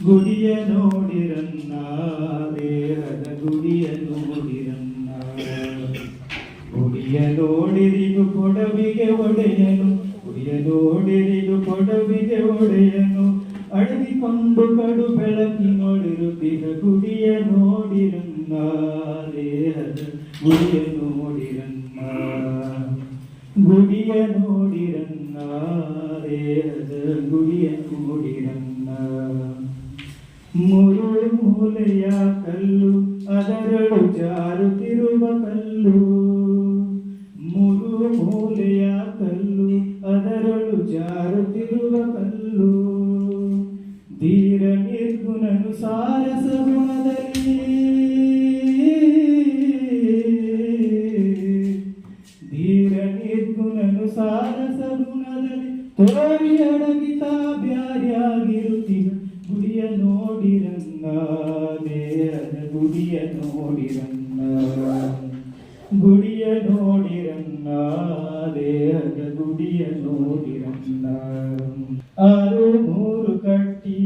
ಗುಡಿಯ ನೋಡಿರನ್ನ ದೇಹದ ಗುಡಿಯ ನೋಡಿರನ್ನ ಗುಡಿಯ ನೋಡಿರಿದು ಕೊಡವಿಗೆ ಒಡೆಯನು ಗುಡಿಯ ನೋಡಿರಿದು ಕೊಡವಿಗೆ ಒಡೆಯನು ಅಡಗಿಕೊಂಡು ಕಡು ಬೆಳಕಿನೊಳಿರುತ್ತಿಹ ಗುಡಿಯ ನೋಡಿರನ್ನ ದೇಹದ ಗುಡಿಯ ನೋಡಿರನ್ನ ಗುಡಿಯ ನೋಡಿರನ್ನ ದೇಹದ ಗುಡಿಯ ನೋಡಿರನ್ನ ಮೂರು ಮೂಲೆಯ ಕಲ್ಲು ಅದರಳು ಜಾರುತ್ತಿರುವ ಕಲ್ಲು ಮೂರು ಮೂಲೆಯ ಕಲ್ಲು ಅದರಳು ಜಾರುತ್ತಿರುವ ಕಲ್ಲು ಧೀರ ನಿರ್ಗುಣನು ಸಾರಸ ಗುಣದಲ್ಲಿ ಧೀರ ನಿರ್ಗುಣನು ಸಾರಸ ಗುಣದಲ್ಲಿ ತೋರಿ ಅಡಗಿತ ಬ್ಯಾರಿಯಾಗಿರುತ್ತೀಗ ಗುಡಿಯ ನೋಡಿರನ್ನ ದೇಹದ ಗುಡಿಯ ನೋಡಿರನ್ನ ಗುಡಿಯ ನೋಡಿರನ್ನ ದೇಹದ ಗುಡಿಯ ನೋಡಿರನ್ನ ಆರು ಮೂರು ಕಟ್ಟಿ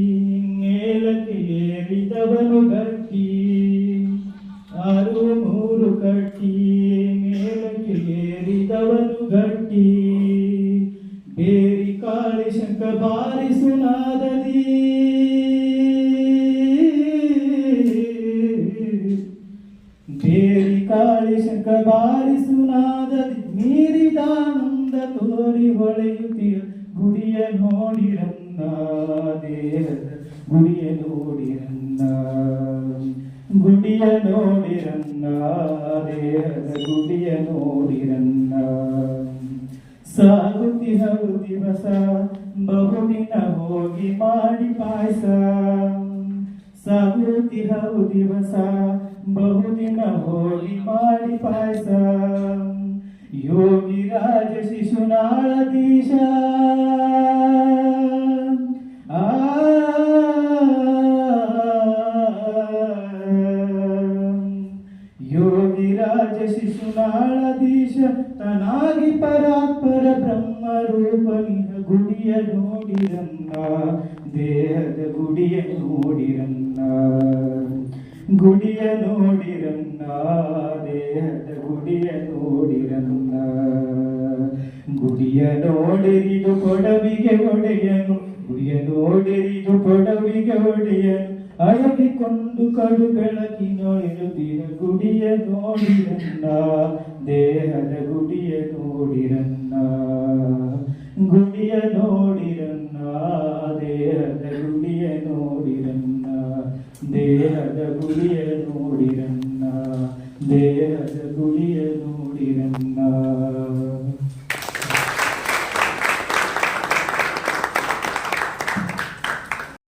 ಮೇಲಕ್ಕೆ ಏರಿದವನು ಗಟ್ಟಿ ಆರು ಮೂರು ಕಟ್ಟಿ ಮೇಲಕ್ಕೆ ಏರಿದವನು ಗಟ್ಟಿ ಬೇರಿ ಕಾಳಿ ಶಂಕ ಬಾರಿಸುನಾದದಿ ಬೇರಿ ಕಾಳಿ ಶಂಕ ಬಾರಿಸುನಾದದಿ ಮೀರಿದಾನಂದ ತೋರಿ ಹೊಳೆಯುತ್ತೀಯ ಗುಡಿಯ ನೋಡಿರನ್ನ ದೇಹದ ಗುಡಿಯ ನೋಡಿರನ್ನ ಗುಡಿಯ ನೋಡಿರನ್ನ ದೇಹದ ಗುಡಿಯ ನೋಡಿರನ್ನ ಸಾಗುತ್ತಿಹವು ದಿವಸ ಬಹುದಿನ ಹೋಗಿ ಮಾಡಿ ಪಾಯಸ ಸಾಗುತ್ತಿಹವು ದಿವಸ ಬಹುದಿನ ಹೋಗಿ ಮಾಡಿ ಪಾಯಸ ಯೋಗಿ ರಾಜ ಶಿಶುನಾಳಧೀಶ ಯೋಗಿ ರಾಜ ಶಿಶುನಾಳಧೀಶ ತನಾಗಿ ಪರಾತ್ಪರ ಬ್ರಹ್ಮ ರೂಪನಿಹ ಗುಡಿಯ ನೋಡಿರನ್ನ ದೇಹದ ಗುಡಿಯ ನೋಡಿರನ್ನ ಗುಡಿಯ ನೋಡಿರನ್ನ ದೇಹದ ಗುಡಿಯ ನೋಡಿರನ್ನ ಗುಡಿಯ ನೋಡಿರಿದು ಕೊಡವಿಗೆ ಒಡೆಯನು ಗುಡಿಯ ನೋಡಿರಿದು ಕೊಡವಿಗೆ ಒಡೆಯನು ಅಡಗಿಕೊಂಡು ಕಡು ಬೆಳಕಿನೊಳಿರುತ್ತಿರ ಗುಡಿಯ ನೋಡಿರನ್ನ ದೇಹದ ಗುಡಿಯ ನೋಡಿರನ್ನ ಗುಡಿಯ ನೋಡಿರನ್ನ ದೇಹದ ಗುಡಿಯ ನೋಡಿರನ್ನ ದೇಹದ ಗುಡಿಯ ನೋಡಿರನ್ನ ದೇಹದ ಗುಡಿಯ ನೋಡಿರನ್ನ